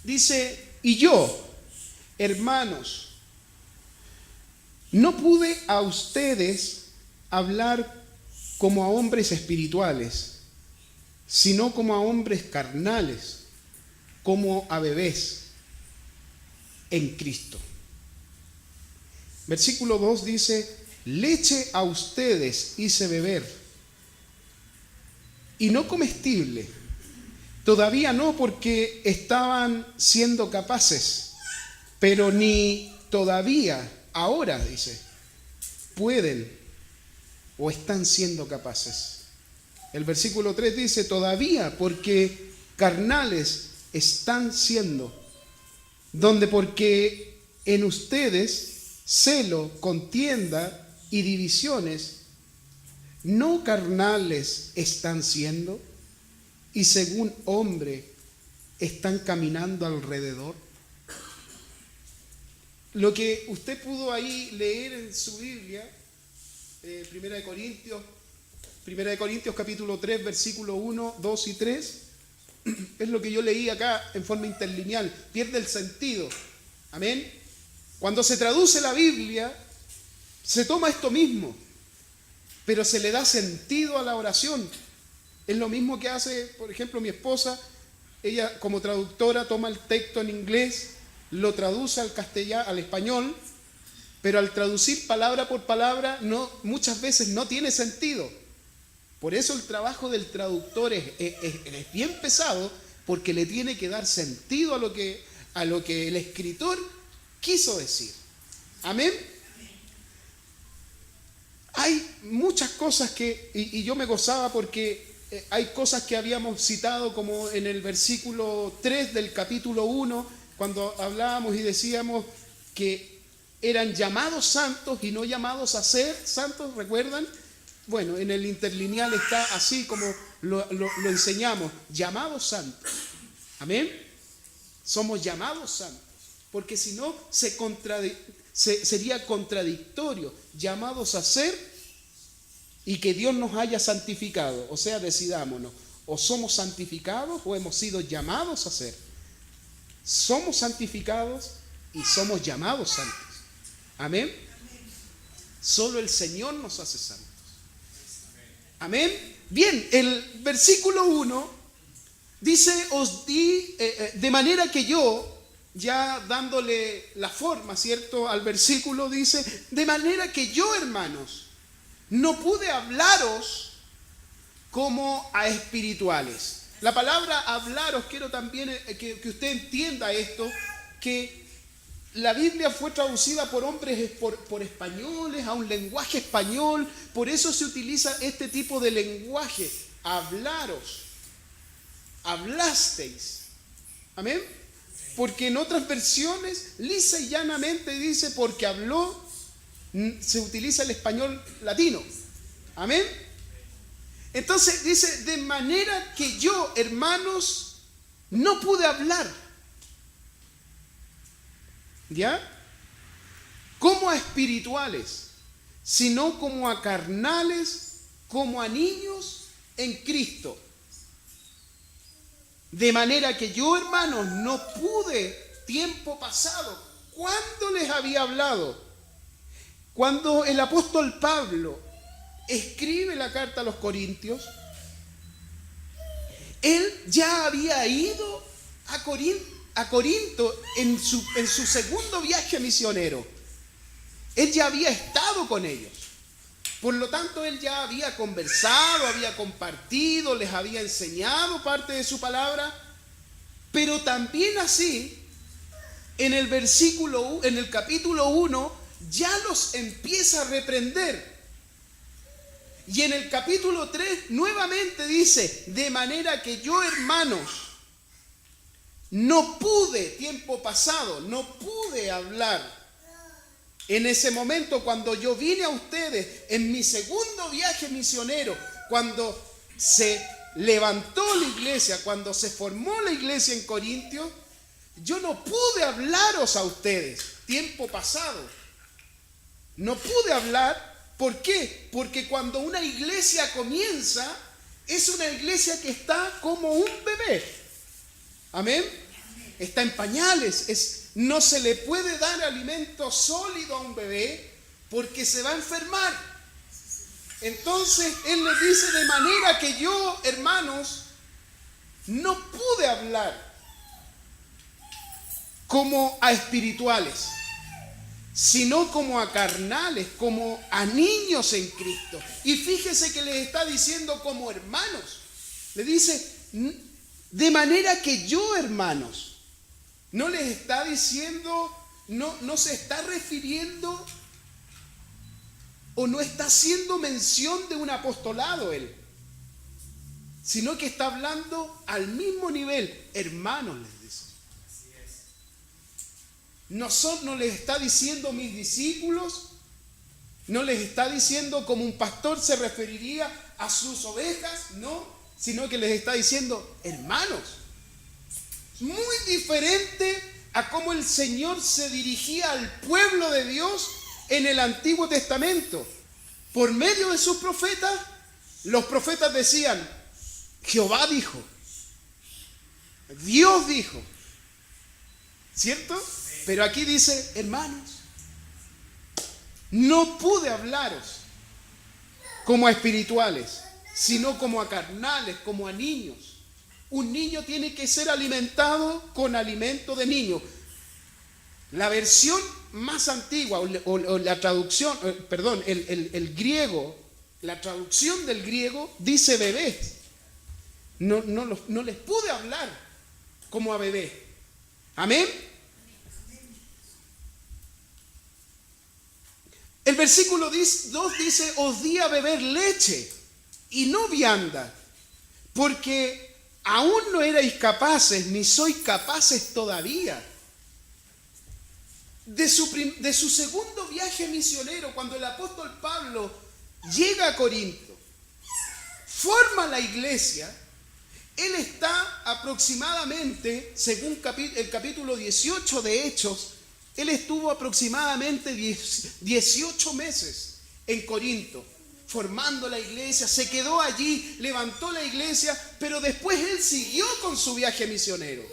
Dice, y yo, hermanos, no pude a ustedes hablar como a hombres espirituales, sino como a hombres carnales, como a bebés en Cristo. Versículo 2 dice, leche a ustedes hice beber, y no comestible, todavía no porque estaban siendo capaces, pero ni todavía, ahora dice, pueden o están siendo capaces. El versículo 3 dice, todavía porque carnales están siendo, donde porque en ustedes celo, contienda y divisiones no carnales están siendo, y según hombre están caminando alrededor. Lo que usted pudo ahí leer en su Biblia, Primera de Corintios capítulo 3, versículo 1, 2 y 3, es lo que yo leí acá en forma interlineal, pierde el sentido. Amén. Cuando se traduce la Biblia, se toma esto mismo, pero se le da sentido a la oración. Es lo mismo que hace, por ejemplo, mi esposa. Ella, como traductora, toma el texto en inglés, lo traduce al castellano, al español, pero al traducir palabra por palabra, muchas veces no tiene sentido. Por eso el trabajo del traductor es bien pesado, porque le tiene que dar sentido a lo que el escritor quiso decir. Amén. Hay muchas cosas y yo me gozaba porque hay cosas que habíamos citado, como en el versículo 3 del capítulo 1, cuando hablábamos y decíamos que eran llamados santos y no llamados a ser santos, ¿recuerdan? Bueno, en el interlineal está así como lo enseñamos, llamados santos. Amén. Somos llamados santos, porque si no sería contradictorio, llamados a ser y que Dios nos haya santificado. O sea, decidámonos, o somos santificados o hemos sido llamados a ser. Somos santificados y somos llamados santos. Amén. Solo el Señor nos hace santos. Amén. Bien, el versículo 1 dice, os di, de manera que yo, ya dándole la forma, ¿cierto? Al versículo dice, de manera que yo, hermanos, no pude hablaros como a espirituales. La palabra hablaros, quiero también que usted entienda esto, que la Biblia fue traducida por hombres, por españoles, a un lenguaje español. Por eso se utiliza este tipo de lenguaje. Hablaros. Hablasteis. Amén. Porque en otras versiones, lisa y llanamente dice, porque habló, se utiliza el español latino. Amén. Entonces dice, de manera que yo, hermanos, no pude hablar. ¿Ya? Como a espirituales, sino como a carnales, como a niños en Cristo. De manera que yo, hermanos, no pude tiempo pasado. ¿Cuándo les había hablado? Cuando el apóstol Pablo escribe la carta a los Corintios, él ya había ido a Corinto en su segundo viaje misionero. Él ya había estado con ellos. Por lo tanto, él ya había conversado, había compartido, les había enseñado parte de su palabra. Pero también así, en el capítulo 1, ya los empieza a reprender. Y en el capítulo 3 nuevamente dice, de manera que yo, hermanos, no pude, tiempo pasado, no pude hablar. En ese momento, cuando yo vine a ustedes, en mi segundo viaje misionero, cuando se levantó la iglesia, cuando se formó la iglesia en Corintios, yo no pude hablaros a ustedes, tiempo pasado. No pude hablar. ¿Por qué? Porque cuando una iglesia comienza, es una iglesia que está como un bebé. Amén. está en pañales. No se le puede dar alimento sólido a un bebé porque se va a enfermar. Entonces Él le dice, de manera que yo, hermanos, no pude hablar como a espirituales, sino como a carnales, como a niños en Cristo. Y fíjese que les está diciendo como hermanos. Le dice, de manera que yo, hermanos, no les está diciendo, no se está refiriendo o no está haciendo mención de un apostolado Él, sino que está hablando al mismo nivel. Hermanos, les dice. No les está diciendo mis discípulos, no les está diciendo como un pastor se referiría a sus ovejas, no, sino que les está diciendo hermanos. Muy diferente a cómo el Señor se dirigía al pueblo de Dios en el Antiguo Testamento. Por medio de sus profetas, los profetas decían, Jehová dijo, Dios dijo, ¿cierto? Pero aquí dice, hermanos, no pude hablaros como a espirituales, sino como a carnales, como a niños. Un niño tiene que ser alimentado con alimento de niño. La versión más antigua, o la traducción, perdón, el griego, la traducción del griego dice bebés. No les pude hablar como a bebé. Amén. El versículo 2 dice, os di a beber leche y no vianda, porque aún no erais capaces, ni sois capaces todavía. De su segundo viaje misionero, cuando el apóstol Pablo llega a Corinto, forma la iglesia, él está aproximadamente, según el capítulo 18 de Hechos, él estuvo aproximadamente 18 meses en Corinto, formando la iglesia, se quedó allí, levantó la iglesia, pero después él siguió con su viaje misionero.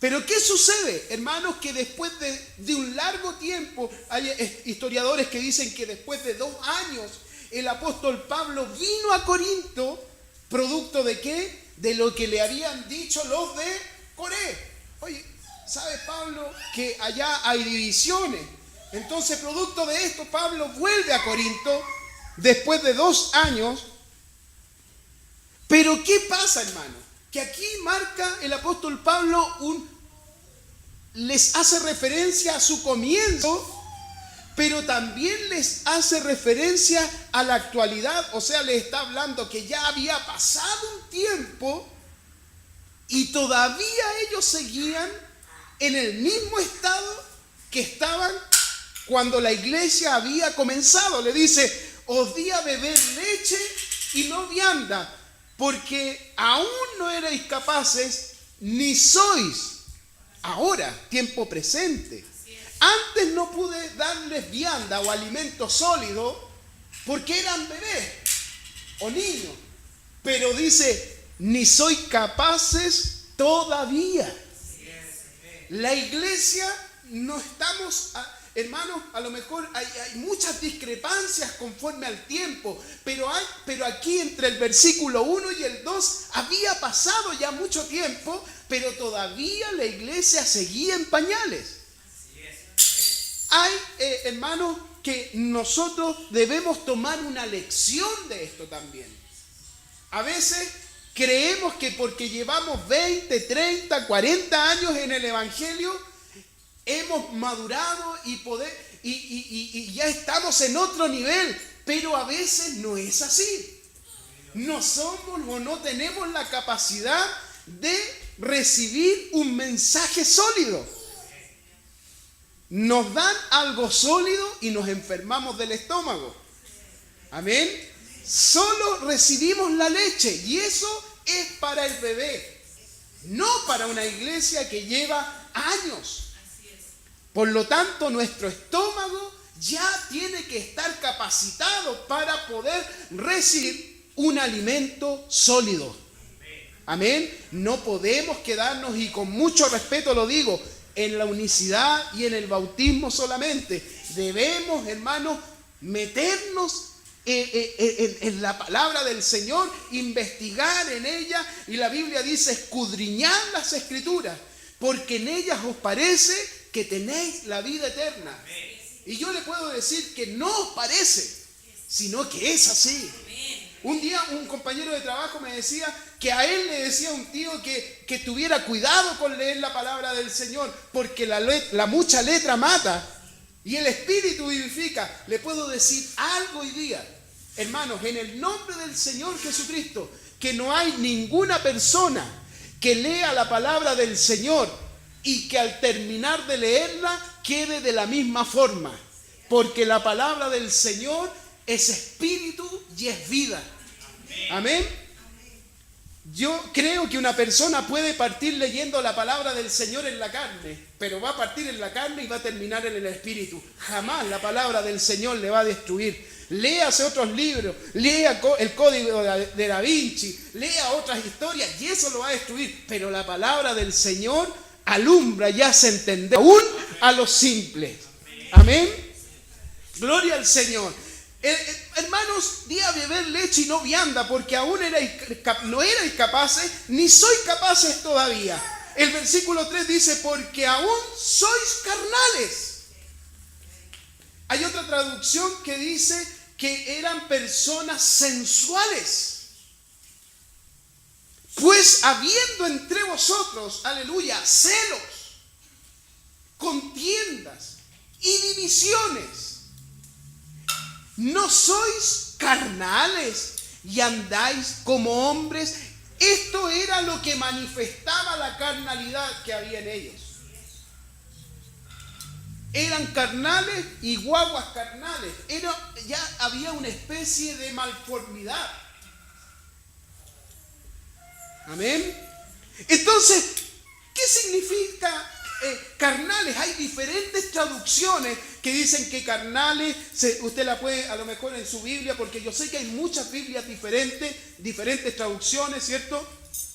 Pero ¿qué sucede, hermanos? Que después de un largo tiempo, hay historiadores que dicen que después de 2 años, el apóstol Pablo vino a Corinto, ¿producto de qué? De lo que le habían dicho los de Coré. Oye, ¿sabe Pablo que allá hay divisiones? Entonces, producto de esto, Pablo vuelve a Corinto después de 2 años. Pero ¿qué pasa, hermano? Que aquí marca el apóstol Pablo les hace referencia a su comienzo, pero también les hace referencia a la actualidad. O sea, les está hablando que ya había pasado un tiempo y todavía ellos seguían en el mismo estado que estaban cuando la iglesia había comenzado. Le dice, os di a beber leche y no vianda, porque aún no erais capaces, ni sois ahora, tiempo presente. Antes no pude darles vianda o alimento sólido porque eran bebés o niños. Pero dice, ni sois capaces todavía. La iglesia no estamos, hermanos, a lo mejor hay muchas discrepancias conforme al tiempo, pero aquí entre el versículo 1 y el 2 había pasado ya mucho tiempo, pero todavía la iglesia seguía en pañales. Hay, hermanos, que nosotros debemos tomar una lección de esto también. A veces creemos que porque llevamos 20, 30, 40 años en el Evangelio, hemos madurado y ya estamos en otro nivel, pero a veces no es así. No somos o no tenemos la capacidad de recibir un mensaje sólido. Nos dan algo sólido y nos enfermamos del estómago. Amén. Solo recibimos la leche y eso es para el bebé, no para una iglesia que lleva años. Por lo tanto, nuestro estómago ya tiene que estar capacitado para poder recibir un alimento sólido. Amén. No podemos quedarnos, y con mucho respeto lo digo, en la unicidad y en el bautismo solamente. Debemos, hermanos, meternos en la palabra del Señor, investigar en ella, y la Biblia dice: escudriñad las Escrituras, porque en ellas os parece que tenéis la vida eterna. Y yo le puedo decir que no os parece, sino que es así. Un día un compañero de trabajo me decía que a él le decía un tío que tuviera cuidado con leer la palabra del Señor, porque la mucha letra mata y el Espíritu vivifica. Le puedo decir algo hoy día, hermanos, en el nombre del Señor Jesucristo, que no hay ninguna persona que lea la palabra del Señor y que al terminar de leerla quede de la misma forma, porque la palabra del Señor es espíritu y es vida. Amén. Yo creo que una persona puede partir leyendo la palabra del Señor en la carne, pero va a partir en la carne y va a terminar en el espíritu. Jamás la palabra del Señor le va a destruir. Léase otros libros, lea el Código de Da Vinci, lea otras historias, y eso lo va a destruir. Pero la palabra del Señor alumbra y hace entender aún a los simples. Amén. Gloria al Señor. Hermanos, di a beber leche y no vianda, porque aún no erais capaces, ni sois capaces todavía. El versículo 3 dice: porque aún sois carnales. Hay otra traducción que dice que eran personas sensuales. Pues habiendo entre vosotros, aleluya, celos, contiendas y divisiones, ¿no sois carnales y andáis como hombres? Esto era lo que manifestaba la carnalidad que había en ellos. Eran carnales y guaguas carnales. Ya había una especie de malformidad. Amén. Entonces, ¿qué significa carnales? Hay diferentes traducciones que dicen que carnales, usted la puede a lo mejor en su Biblia, porque yo sé que hay muchas Biblias diferentes traducciones, ¿cierto?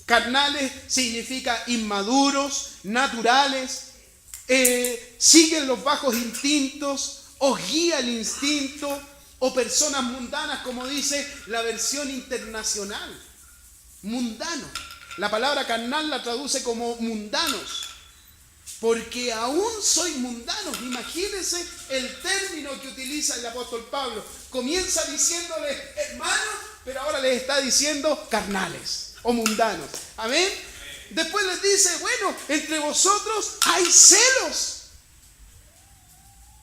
Carnales significa inmaduros, naturales, siguen los bajos instintos, os guía el instinto, o personas mundanas, como dice la versión internacional. Mundano. La palabra carnal la traduce como mundanos, porque aún soy mundanos. Imagínense el término que utiliza el apóstol Pablo. Comienza diciéndoles hermanos, pero ahora les está diciendo carnales o mundanos. Amén. Después les dice: bueno, entre vosotros hay celos.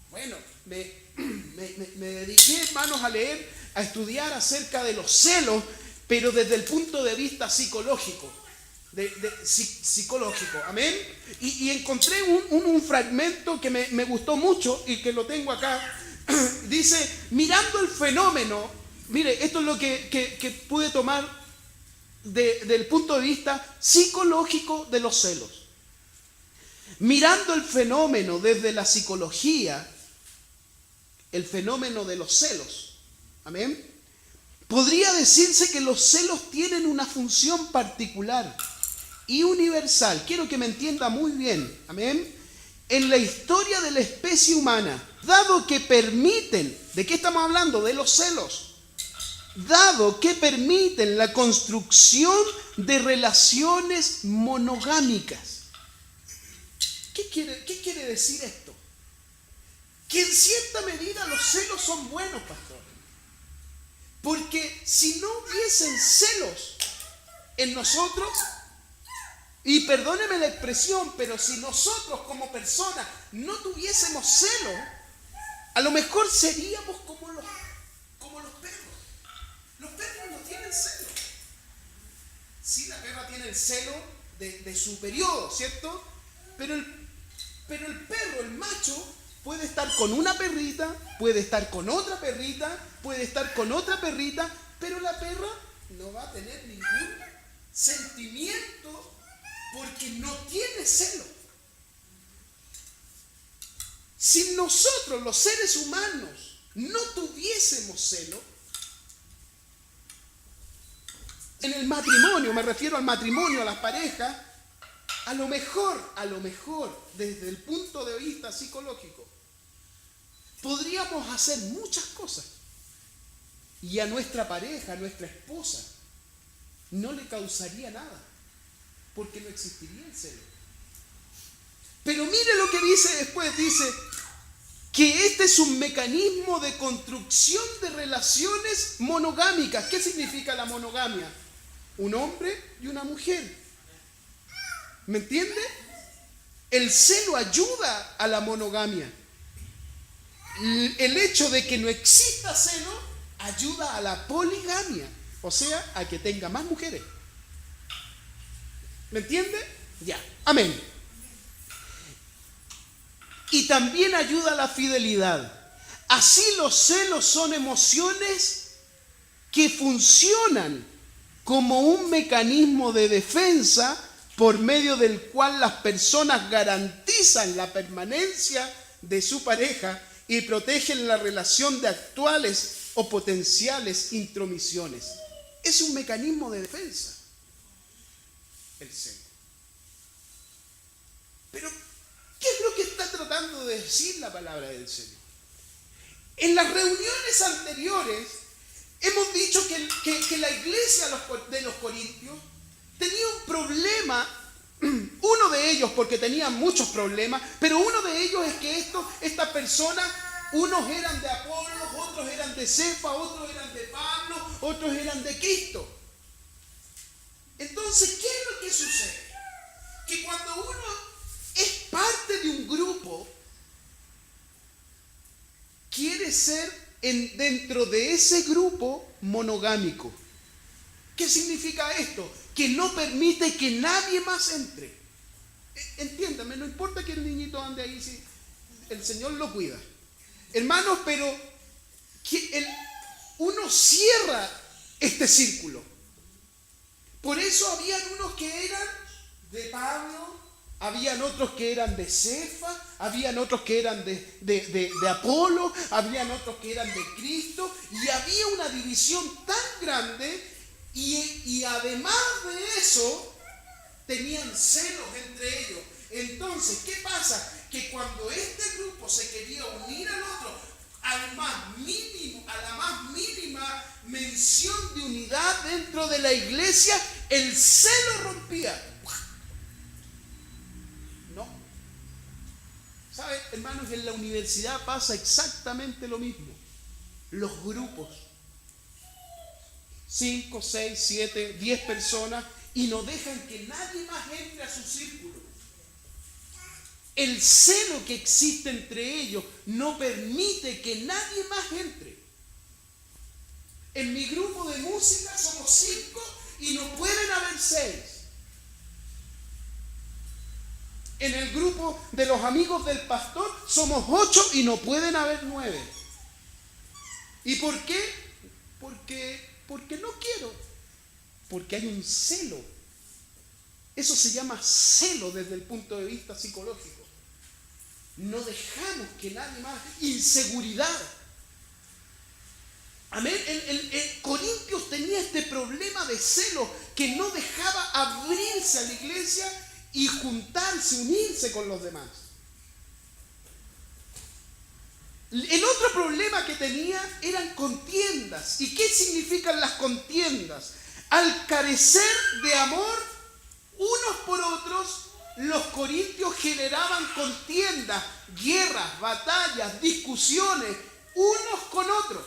Bueno, me dediqué, hermanos, a leer, a estudiar acerca de los celos, pero desde el punto de vista psicológico. Psicológico, amén. Y encontré un fragmento que me gustó mucho y que lo tengo acá. Dice: mirando el fenómeno, mire, esto es lo que pude tomar del punto de vista psicológico de los celos. Mirando el fenómeno desde la psicología, el fenómeno de los celos, amén, podría decirse que los celos tienen una función particular y universal. Quiero que me entienda muy bien, amén, en la historia de la especie humana, dado que permiten, ¿de qué estamos hablando? De los celos. Dado que permiten la construcción de relaciones monogámicas. ¿Qué quiere decir esto? Que en cierta medida los celos son buenos, pastor. Porque si no hubiesen celos en nosotros, y perdóneme la expresión, pero si nosotros como personas no tuviésemos celos, a lo mejor seríamos como los perros. Los perros no tienen celo. Sí, la perra tiene el celo de su periodo, ¿cierto? Pero el perro, el macho, puede estar con una perrita, puede estar con otra perrita, puede estar con otra perrita, pero la perra no va a tener ningún sentimiento porque no tiene celo. Si nosotros, los seres humanos, no tuviésemos celo, En el matrimonio, me refiero al matrimonio, a las parejas, a lo mejor, desde el punto de vista psicológico, podríamos hacer muchas cosas y a nuestra pareja, a nuestra esposa, no le causaría nada, porque no existiría el celo. Pero mire lo que dice después, dice que este es un mecanismo de construcción de relaciones monogámicas. ¿Qué significa la monogamia? Un hombre y una mujer. ¿Me entiende? El celo ayuda a la monogamia. El hecho de que no exista celo ayuda a la poligamia, o sea, a que tenga más mujeres. ¿Me entiende? Ya, amén. Y también ayuda a la fidelidad. Así los celos son emociones que funcionan como un mecanismo de defensa por medio del cual las personas garantizan la permanencia de su pareja y protegen la relación de actuales o potenciales intromisiones. Es un mecanismo de defensa, el celo. Pero, ¿qué es lo que está tratando de decir la palabra del celo? En las reuniones anteriores hemos dicho que la iglesia de los Corintios tenía un problema, uno de ellos, porque tenían muchos problemas, pero uno de ellos es que estas personas, unos eran de Apolos, otros eran de Cefa, otros eran de Pablo, otros eran de Cristo. Entonces, ¿qué es lo que sucede? Que cuando uno es parte de un grupo, quiere ser dentro de ese grupo monogámico. ¿Qué significa esto? Que no permite que nadie más entre. Entiéndame, no importa que el niñito ande ahí, si el Señor lo cuida. Hermanos, pero uno cierra este círculo. Por eso habían unos que eran de Pablo, habían otros que eran de Cefa, habían otros que eran de Apolo, habían otros que eran de Cristo, y había una división tan grande. Y además de eso, tenían celos entre ellos. Entonces, ¿qué pasa? Que cuando este grupo se quería unir al otro, a la más mínima mención de unidad dentro de la iglesia, el celo rompía. No. ¿Sabe, hermanos? En la universidad pasa exactamente lo mismo. Los grupos. 5, 6, 7, 10 personas y no dejan que nadie más entre a su círculo. El celo que existe entre ellos no permite que nadie más entre. En mi grupo de música somos 5 y no pueden haber 6. En el grupo de los amigos del pastor somos 8 y no pueden haber 9. ¿Y por qué? Porque no quiero, porque hay un celo. Eso se llama celo desde el punto de vista psicológico. No dejamos que nadie más, inseguridad. Amén. El Corintios tenía este problema de celo que no dejaba abrirse a la iglesia y juntarse, unirse con los demás. El otro problema que tenía eran contiendas. ¿Y qué significan las contiendas? Al carecer de amor unos por otros, los corintios generaban contiendas, guerras, batallas, discusiones unos con otros.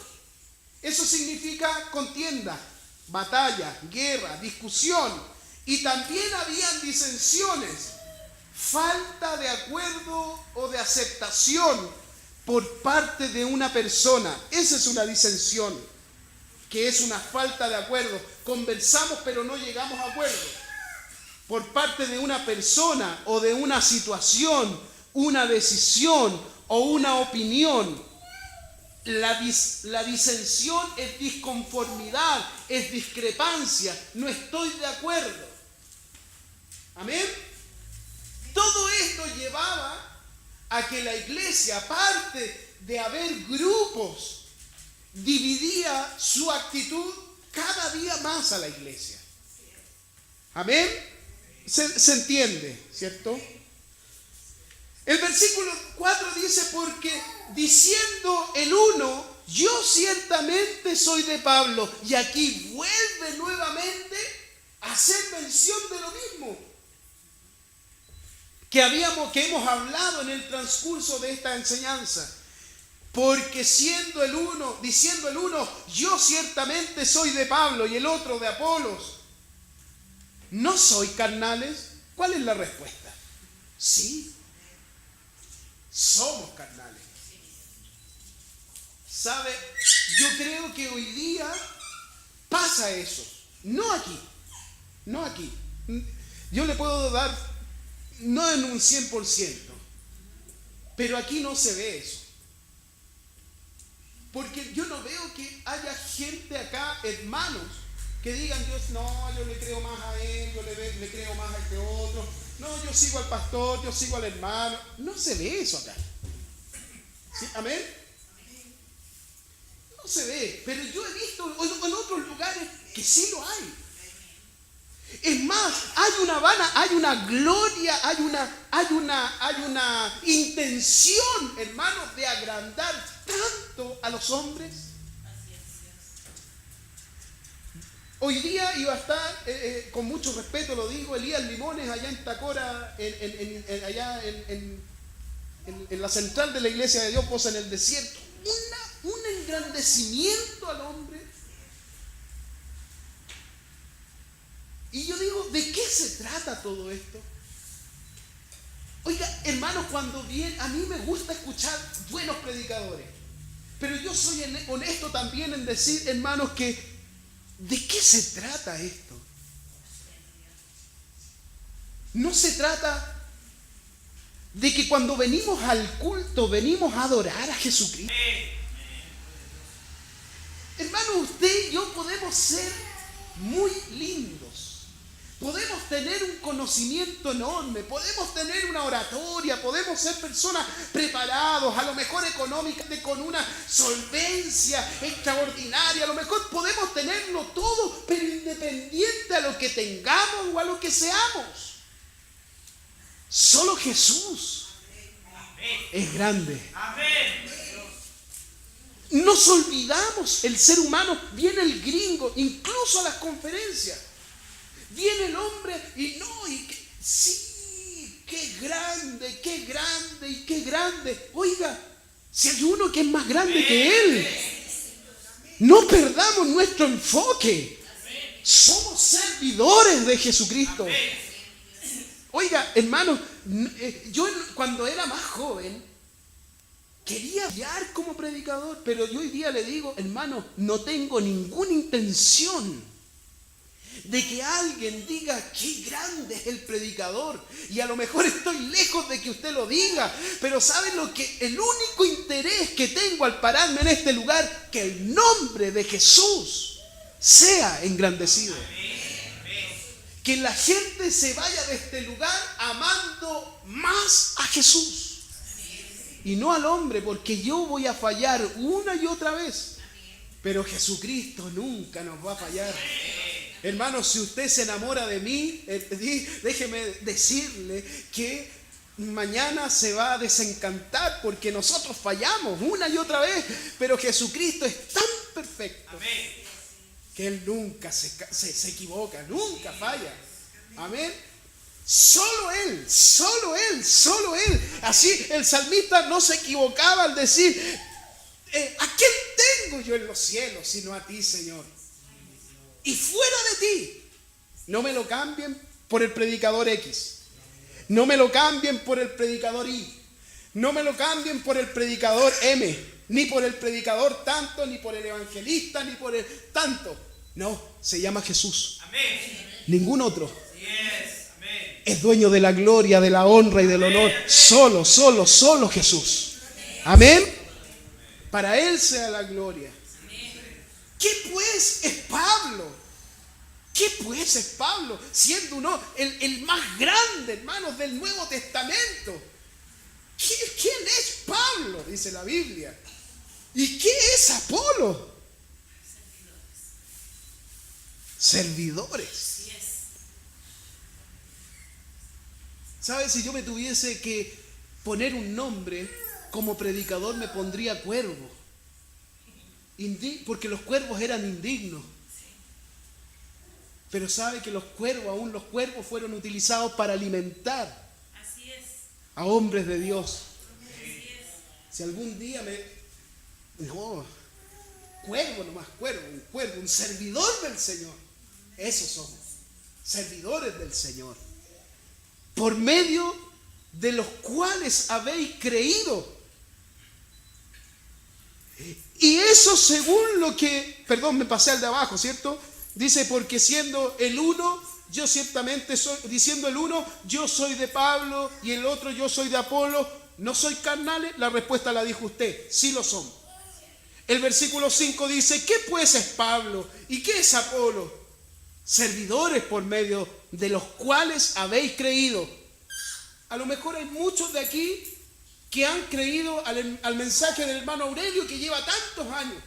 Eso significa contienda, batalla, guerra, discusión. Y también habían disensiones, falta de acuerdo o de aceptación por parte de una persona. Esa es una disensión, que es una falta de acuerdo. Conversamos pero no llegamos a acuerdo. Por parte de una persona o de una situación, una decisión o una opinión. La disensión es disconformidad, es discrepancia, no estoy de acuerdo. Amén. Todo esto llevaba a que la iglesia, aparte de haber grupos, dividía su actitud cada día más a la iglesia. Amén. Se entiende, ¿cierto? El versículo 4 dice, porque diciendo el uno, yo ciertamente soy de Pablo. Y aquí vuelve nuevamente a hacer mención de lo mismo que hemos hablado en el transcurso de esta enseñanza. Porque diciendo el uno, yo ciertamente soy de Pablo y el otro de Apolos, ¿no soy carnales? ¿Cuál es la respuesta? Sí, somos carnales. ¿Sabe? Yo creo que hoy día pasa eso. No aquí. Yo le puedo dar, no en un 100%, pero aquí no se ve eso. Porque yo no veo que haya gente acá, hermanos, que digan, Dios, no, yo le creo más a él, yo le creo más a este otro. No, yo sigo al pastor, yo sigo al hermano. No se ve eso acá. ¿Sí? ¿Amén? No se ve, pero yo he visto en otros lugares que sí lo hay. Es más, hay una gloria, hay una intención, hermanos, de agrandar tanto a los hombres. Hoy día iba a estar, con mucho respeto lo digo, Elías Limones allá en Tacora, allá en la central de la Iglesia de Dios, en el desierto. Un engrandecimiento al hombre. Y yo digo, ¿de qué se trata todo esto? Oiga, hermanos, cuando viene, a mí me gusta escuchar buenos predicadores, pero yo soy honesto también en decir, hermanos, que ¿de qué se trata esto? No se trata de que cuando venimos al culto venimos a adorar a Jesucristo. Hermano, usted y yo podemos ser muy lindos. Podemos tener un conocimiento enorme, podemos tener una oratoria, podemos ser personas preparados, a lo mejor económicamente con una solvencia extraordinaria, a lo mejor podemos tenerlo todo, pero independiente a lo que tengamos o a lo que seamos, solo Jesús es grande. Nos olvidamos, el ser humano, viene el gringo, incluso a las conferencias. Viene el hombre y sí, qué grande y qué grande. Oiga, si hay uno que es más grande que él, no perdamos nuestro enfoque. Somos servidores de Jesucristo. Oiga, hermano, yo cuando era más joven quería guiar como predicador, pero yo hoy día le digo, hermano, no tengo ninguna intención de que alguien diga qué grande es el predicador, y a lo mejor estoy lejos de que usted lo diga, pero ¿saben lo que? El único interés que tengo al pararme en este lugar, que el nombre de Jesús sea engrandecido, que la gente se vaya de este lugar amando más a Jesús y no al hombre, porque yo voy a fallar una y otra vez, pero Jesucristo nunca nos va a fallar. Hermano, si usted se enamora de mí, déjeme decirle que mañana se va a desencantar, porque nosotros fallamos una y otra vez, pero Jesucristo es tan perfecto que Él nunca se equivoca, nunca falla. Amén. Solo Él. Así el salmista no se equivocaba al decir, ¿a quién tengo yo en los cielos sino a ti, Señor? Y fuera de ti, no me lo cambien por el predicador X, no me lo cambien por el predicador Y, no me lo cambien por el predicador M, ni por el predicador tanto, ni por el evangelista, ni por el tanto. No, se llama Jesús. Amén. Ningún otro. Amén. Es dueño de la gloria, de la honra y del honor. Solo Jesús. Amén. Para Él sea la gloria. ¿Qué pues es Pablo? Siendo uno el más grande, hermanos, del Nuevo Testamento. ¿Quién es Pablo? Dice la Biblia. ¿Y qué es Apolo? Servidores. ¿Sabes? Si yo me tuviese que poner un nombre como predicador, me pondría Cuervo. Porque los cuervos eran indignos. Pero sabe que los cuervos fueron utilizados para alimentar a hombres de Dios. Si algún día cuervo nomás, un servidor del Señor. Esos somos, servidores del Señor, por medio de los cuales habéis creído. Y eso según lo que, me pasé al de abajo, ¿cierto? Dice, porque siendo el uno, yo ciertamente soy, diciendo el uno, yo soy de Pablo, y el otro, yo soy de Apolo, ¿no soy carnales? La respuesta la dijo usted, sí lo somos. El versículo 5 dice, ¿qué pues es Pablo? ¿Y qué es Apolo? Servidores por medio de los cuales habéis creído. A lo mejor hay muchos de aquí que han creído al mensaje del hermano Aurelio, que lleva tantos años.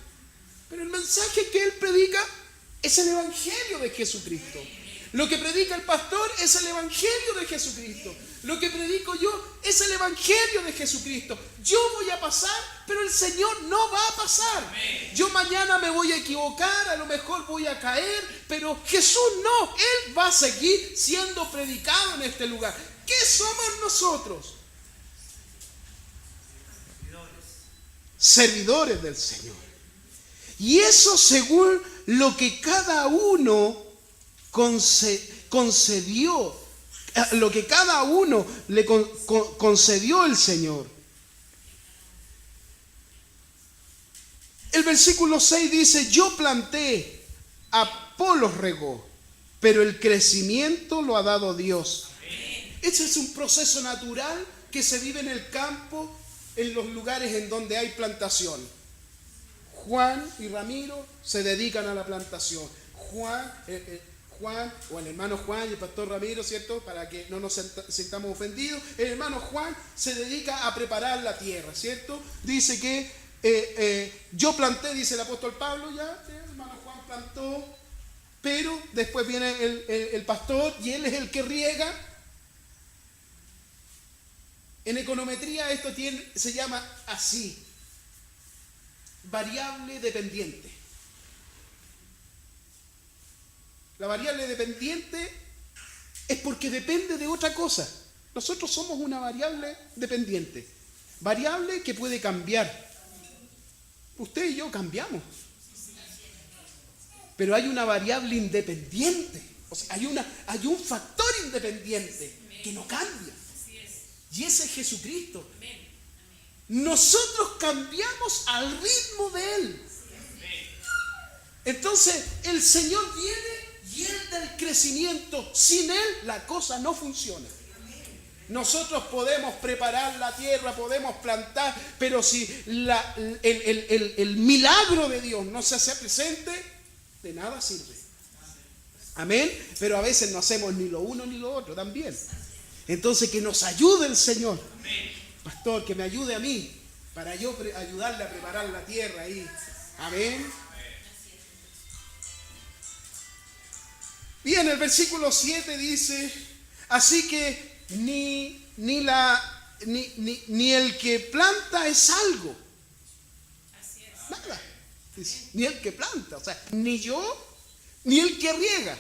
Pero el mensaje que él predica es el evangelio de Jesucristo. Lo que predica el pastor es el evangelio de Jesucristo. Lo que predico yo es el evangelio de Jesucristo. Yo voy a pasar, pero el Señor no va a pasar. Yo mañana me voy a equivocar, a lo mejor voy a caer, pero Jesús no. Él va a seguir siendo predicado en este lugar. ¿Qué somos nosotros? Servidores del Señor. Y eso según lo que cada uno concedió, lo que cada uno le concedió el Señor. El versículo 6 dice, yo planté, Apolos regó, pero el crecimiento lo ha dado Dios. Ese es un proceso natural que se vive en el campo, en los lugares en donde hay plantación. Juan y Ramiro se dedican a la plantación. Juan o el hermano Juan y el pastor Ramiro, ¿cierto? Para que no nos sintamos ofendidos. El hermano Juan se dedica a preparar la tierra, ¿cierto? Dice que yo planté, dice el apóstol Pablo, ya, el hermano Juan plantó, pero después viene el pastor y él es el que riega. En econometría esto se llama así, variable dependiente. La variable dependiente es porque depende de otra cosa. Nosotros somos una variable dependiente, variable que puede cambiar. Usted y yo cambiamos, pero hay una variable independiente. O sea, hay un factor independiente que no cambia. Y ese es Jesucristo. Nosotros cambiamos al ritmo de Él. Entonces el Señor viene y Él da el crecimiento. Sin Él la cosa no funciona. Nosotros podemos preparar la tierra, podemos plantar, pero si el milagro de Dios no se hace presente, de nada sirve. Amén. Pero a veces no hacemos ni lo uno ni lo otro también. Entonces que nos ayude el Señor. Pastor, que me ayude a mí para yo ayudarle a preparar la tierra ahí. Amén. Bien, el versículo 7 dice, así que ni el que planta es algo. Nada. Dice, ni el que planta, o sea, ni yo, ni el que riega.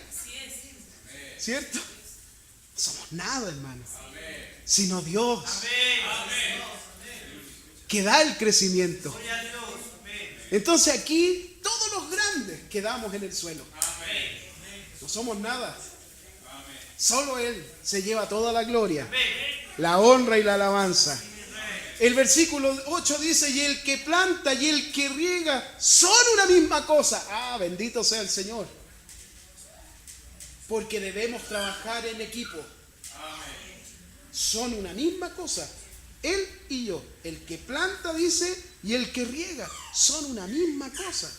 ¿Cierto? No somos nada, hermano. Sino Dios. Que da el crecimiento. Entonces aquí todos los grandes quedamos en el suelo. No somos nada. Solo Él se lleva toda la gloria, la honra y la alabanza. El versículo 8 dice, y el que planta y el que riega son una misma cosa. Ah, bendito sea el Señor. Porque debemos trabajar en equipo. Son una misma cosa. Él y yo. El que planta, dice, y el que riega son una misma cosa.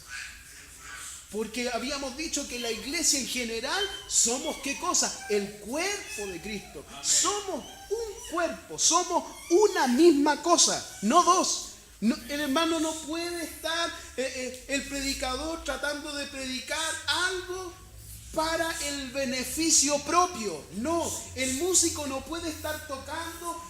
Porque habíamos dicho que la iglesia en general somos ¿qué cosa? El cuerpo de Cristo. Somos un cuerpo, somos una misma cosa, no dos. No, el hermano no puede estar, el predicador tratando de predicar algo para el beneficio propio. No, el músico no puede estar tocando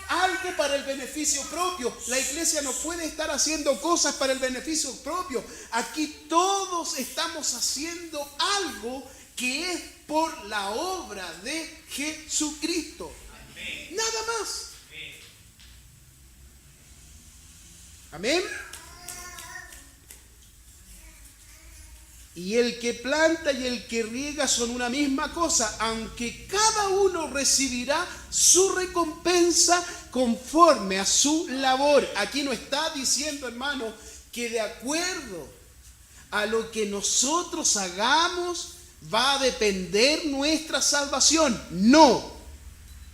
algo para el beneficio propio. La iglesia no puede estar haciendo cosas para el beneficio propio. Aquí todos estamos haciendo algo que es por la obra de Jesucristo. Amén. Nada más. Amén. Y el que planta y el que riega son una misma cosa, aunque cada uno recibirá su recompensa conforme a su labor. Aquí no está diciendo, hermano, que de acuerdo a lo que nosotros hagamos va a depender nuestra salvación. No,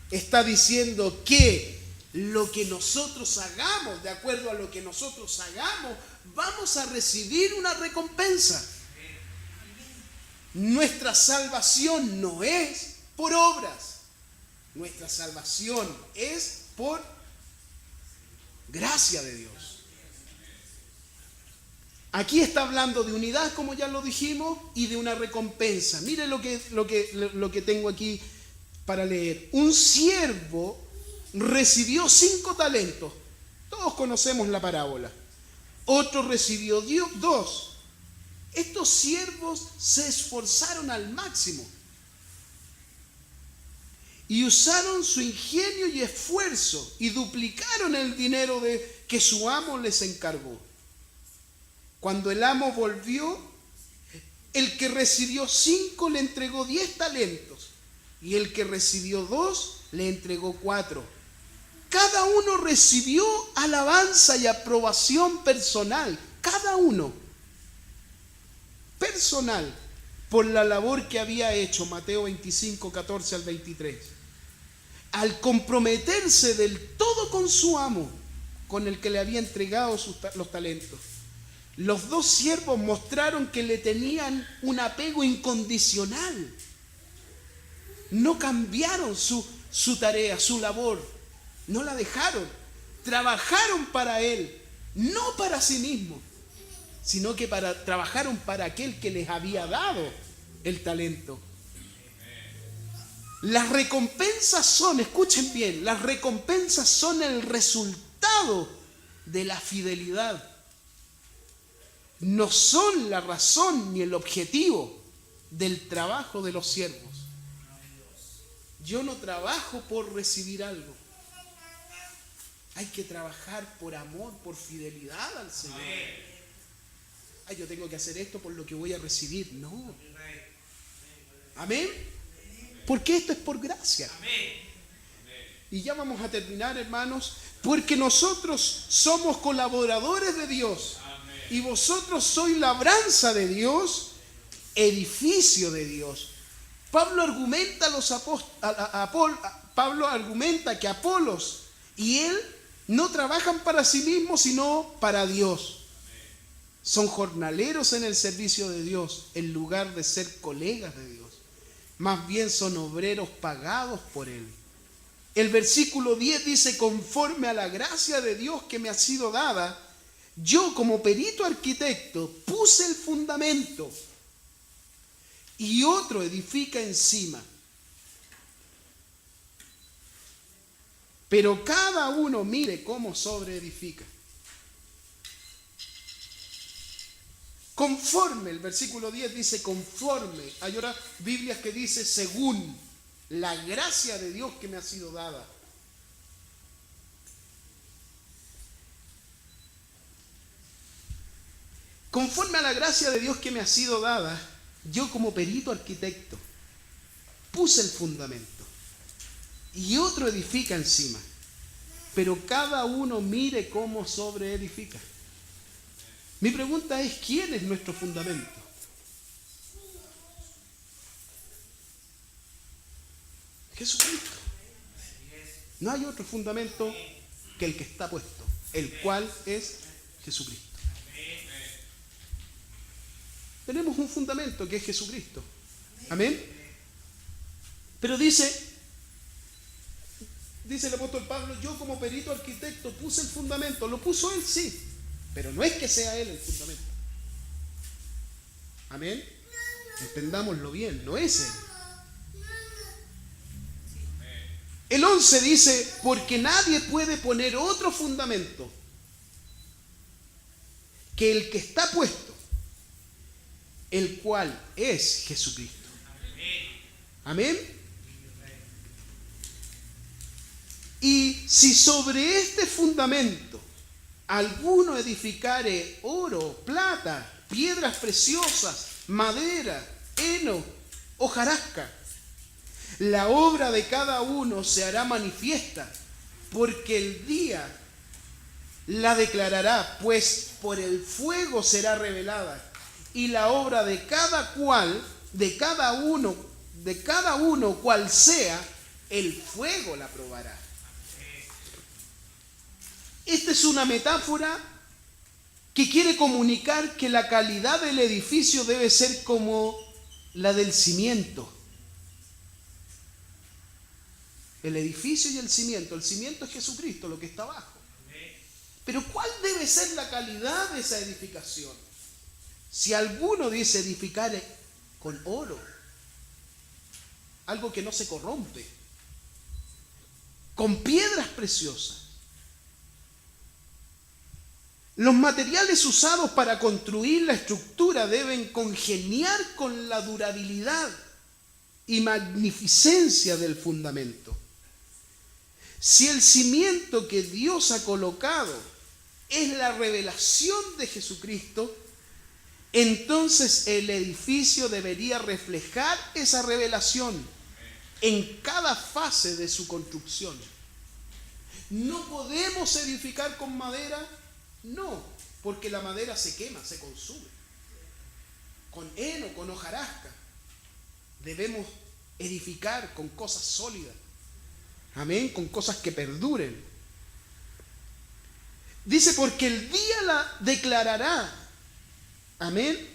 está diciendo que lo que nosotros hagamos, de acuerdo a lo que nosotros hagamos, vamos a recibir una recompensa. Nuestra salvación no es por obras. Nuestra salvación es por gracia de Dios. Aquí está hablando de unidad, como ya lo dijimos, y de una recompensa. Mire lo que tengo aquí para leer. Un siervo recibió 5 talentos. Todos conocemos la parábola. Otro recibió 2. Estos siervos se esforzaron al máximo y usaron su ingenio y esfuerzo y duplicaron el dinero que su amo les encargó. Cuando el amo volvió, el que recibió 5 le entregó 10 talentos y el que recibió 2 le entregó 4. Cada uno recibió alabanza y aprobación personal, cada uno personal, por la labor que había hecho. Mateo 25, 14 al 23. Al comprometerse del todo con su amo, con el que le había entregado los talentos, los 2 siervos mostraron que le tenían un apego incondicional. No cambiaron su tarea, su labor. No la dejaron. Trabajaron para él, no para sí mismos, sino que trabajaron para aquel que les había dado el talento. Las recompensas son, escuchen bien, las recompensas son el resultado de la fidelidad. No son la razón ni el objetivo del trabajo de los siervos. Yo no trabajo por recibir algo. Hay que trabajar por amor, por fidelidad al Señor. Ay, yo tengo que hacer esto por lo que voy a recibir. No. Amén. Porque esto es por gracia. Y ya vamos a terminar, hermanos. Porque nosotros somos colaboradores de Dios. Y vosotros sois labranza de Dios, edificio de Dios. Pablo argumenta que Apolos y él no trabajan para sí mismos, sino para Dios. Son jornaleros en el servicio de Dios, en lugar de ser colegas de Dios. Más bien son obreros pagados por Él. El versículo 10 dice: conforme a la gracia de Dios que me ha sido dada, yo como perito arquitecto puse el fundamento y otro edifica encima. Pero cada uno mire cómo sobreedifica. Conforme, el versículo 10 dice conforme. Hay otras Biblias que dice según la gracia de Dios que me ha sido dada. Conforme a la gracia de Dios que me ha sido dada, yo como perito arquitecto puse el fundamento y otro edifica encima. Pero cada uno mire cómo sobreedifica. Mi pregunta es: ¿quién es nuestro fundamento? Jesucristo. No hay otro fundamento que el que está puesto, el cual es Jesucristo. Tenemos un fundamento que es Jesucristo. Amén. Pero dice el apóstol Pablo: yo como perito arquitecto puse el fundamento. Lo puso él, sí, pero no es que sea él el fundamento. Amén. Entendámoslo bien, no es Él. El 11 dice, porque nadie puede poner otro fundamento que el que está puesto, el cual es Jesucristo. Amén. Y si sobre este fundamento alguno edificare oro, plata, piedras preciosas, madera, heno, hojarasca, la obra de cada uno se hará manifiesta, porque el día la declarará, pues por el fuego será revelada, y la obra de cada cual, de cada uno cual sea, el fuego la probará. Esta es una metáfora que quiere comunicar que la calidad del edificio debe ser como la del cimiento. El edificio y el cimiento. El cimiento es Jesucristo, lo que está abajo. Pero ¿cuál debe ser la calidad de esa edificación? Si alguno dice edificar con oro, algo que no se corrompe, con piedras preciosas, los materiales usados para construir la estructura deben congeniar con la durabilidad y magnificencia del fundamento. Si el cimiento que Dios ha colocado es la revelación de Jesucristo, entonces el edificio debería reflejar esa revelación en cada fase de su construcción. ¿No podemos edificar con madera? No, porque la madera se quema, se consume. Con heno, con hojarasca, debemos edificar con cosas sólidas. Amén, con cosas que perduren. Dice, porque el día la declarará. Amén.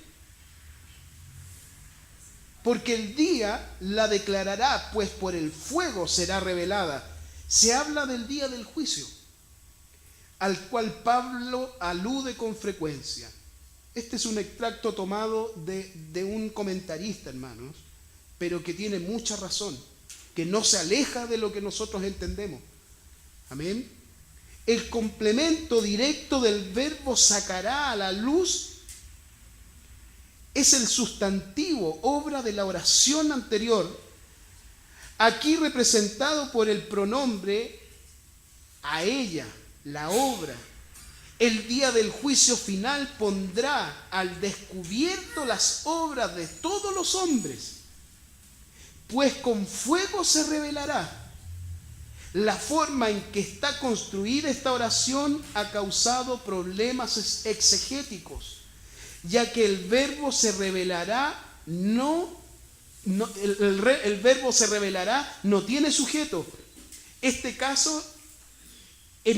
Porque el día la declarará, pues por el fuego será revelada. Se habla del día del juicio, al cual Pablo alude con frecuencia. Este es un extracto tomado de un comentarista, hermanos, pero que tiene mucha razón, que no se aleja de lo que nosotros entendemos. Amén. El complemento directo del verbo sacará a la luz es el sustantivo, obra de la oración anterior, aquí representado por el pronombre a ella, la obra. El día del juicio final pondrá al descubierto las obras de todos los hombres, pues con fuego se revelará. La forma en que está construida esta oración ha causado problemas exegéticos, ya que el verbo se revelará el verbo se revelará no tiene sujeto. En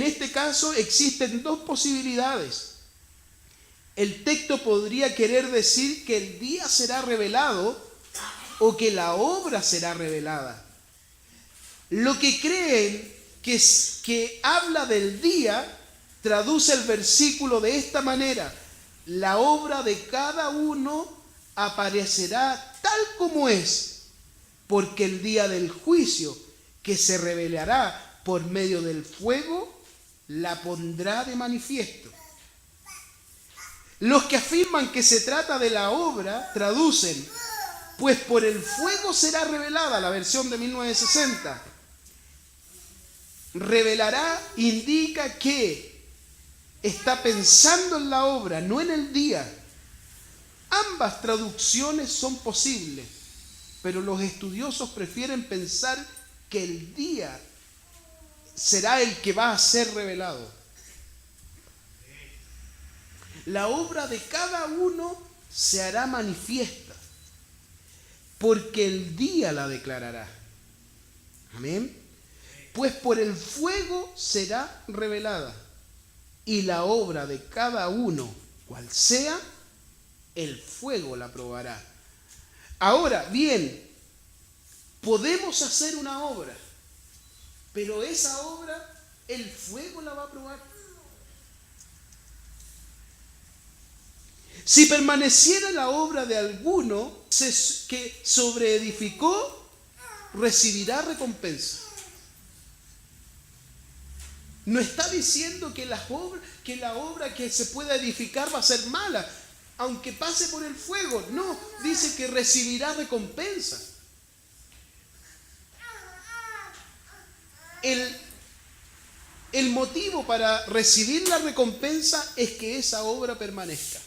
este caso existen dos posibilidades. El texto podría querer decir que el día será revelado o que la obra será revelada. Lo que creen que habla del día, traduce el versículo de esta manera: la obra de cada uno aparecerá tal como es, porque el día del juicio, que se revelará por medio del fuego, la pondrá de manifiesto. Los que afirman que se trata de la obra traducen, pues por el fuego será revelada, la versión de 1960. Revelará indica que está pensando en la obra, no en el día. Ambas traducciones son posibles, pero los estudiosos prefieren pensar que el día será el que va a ser revelado. La obra de cada uno se hará manifiesta, porque el día la declarará. Amén. Pues por el fuego será revelada, y la obra de cada uno, cual sea, el fuego la probará. Ahora bien, podemos hacer una obra, pero esa obra el fuego la va a probar. Si permaneciera la obra de alguno que sobreedificó, recibirá recompensa. No está diciendo que la obra que se pueda edificar va a ser mala, aunque pase por el fuego. No, dice que recibirá recompensa. El motivo para recibir la recompensa es que esa obra permanezca.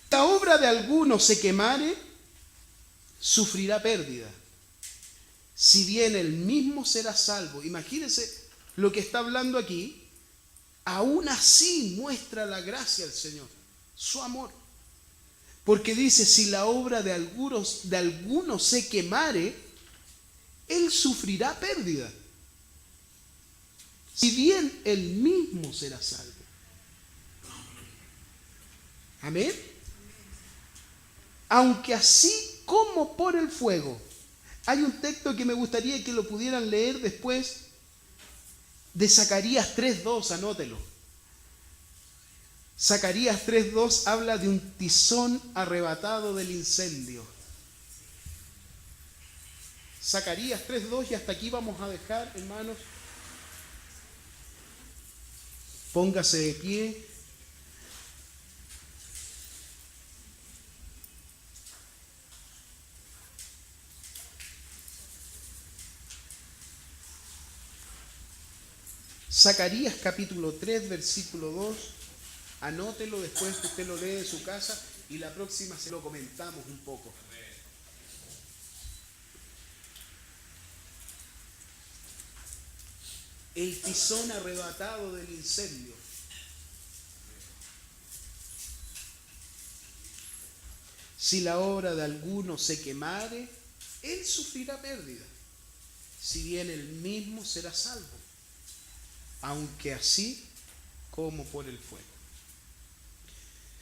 La obra de alguno se quemare, sufrirá pérdida. Si bien él mismo será salvo. Imagínense lo que está hablando aquí. Aún así muestra la gracia del Señor, su amor. Porque dice, si la obra de alguno se quemare, él sufrirá pérdida. Si bien él mismo será salvo. Amén. Aunque así como por el fuego. Hay un texto que me gustaría que lo pudieran leer después de Zacarías 3:2, anótelo. Zacarías 3:2 habla de un tizón arrebatado del incendio. Zacarías 3:2, y hasta aquí vamos a dejar, hermanos. Póngase de pie. Zacarías capítulo 3, versículo 2. Anótelo, después que usted lo lee en su casa y la próxima se lo comentamos un poco. El tizón arrebatado del incendio. Si la obra de alguno se quemare, él sufrirá pérdida, si bien él mismo será salvo, aunque así como por el fuego.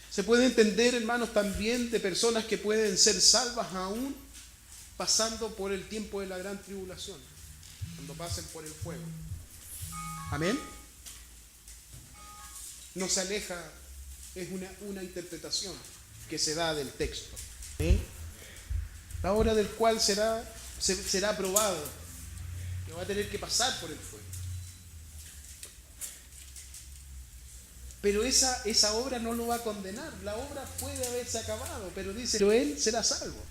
Se puede entender, hermanos, también de personas que pueden ser salvas aún pasando por el tiempo de la gran tribulación, cuando pasen por el fuego. Amén. No se aleja, es una interpretación que se da del texto. ¿Amén? La hora del cual será probado, que va a tener que pasar por el fuego. Pero esa obra no lo va a condenar. La obra puede haberse acabado, pero dice, pero él será salvo.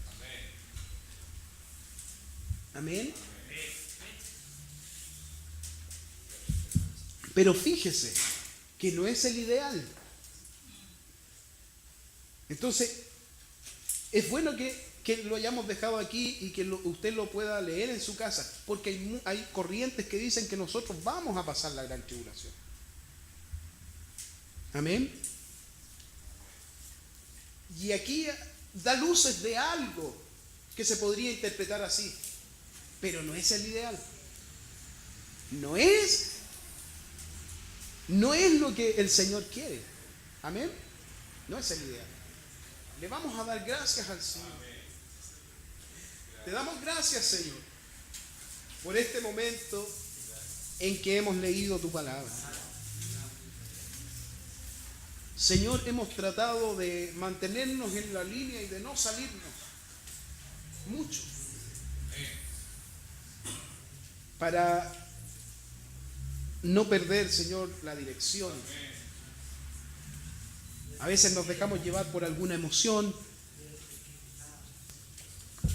Amén. Pero fíjese que no es el ideal. Entonces, es bueno que lo hayamos dejado aquí y que usted lo pueda leer en su casa, porque hay corrientes que dicen que nosotros vamos a pasar la gran tribulación. Amén. Y aquí da luces de algo que se podría interpretar así, pero no es el ideal. No es lo que el Señor quiere. Amén. No es el ideal. Le vamos a dar gracias al Señor. Te damos gracias, Señor, por este momento en que hemos leído tu palabra. Señor, hemos tratado de mantenernos en la línea y de no salirnos mucho, para no perder, Señor, la dirección. A veces nos dejamos llevar por alguna emoción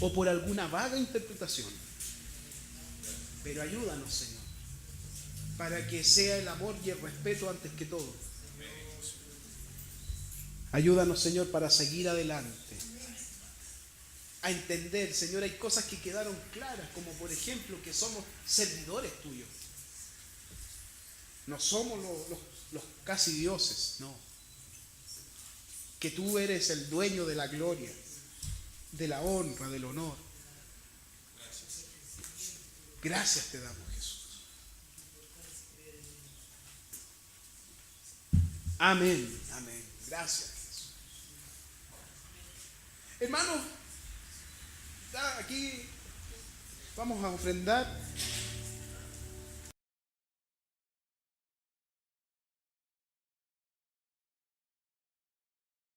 o por alguna vaga interpretación. Pero ayúdanos, Señor, para que sea el amor y el respeto antes que todo. Ayúdanos, Señor, para seguir adelante. A entender, Señor, hay cosas que quedaron claras, como por ejemplo que somos servidores tuyos. No somos los casi dioses, no. Que tú eres el dueño de la gloria, de la honra, del honor. Gracias te damos, Jesús. Amén, amén. Gracias, Jesús. Hermanos, aquí vamos a ofrendar.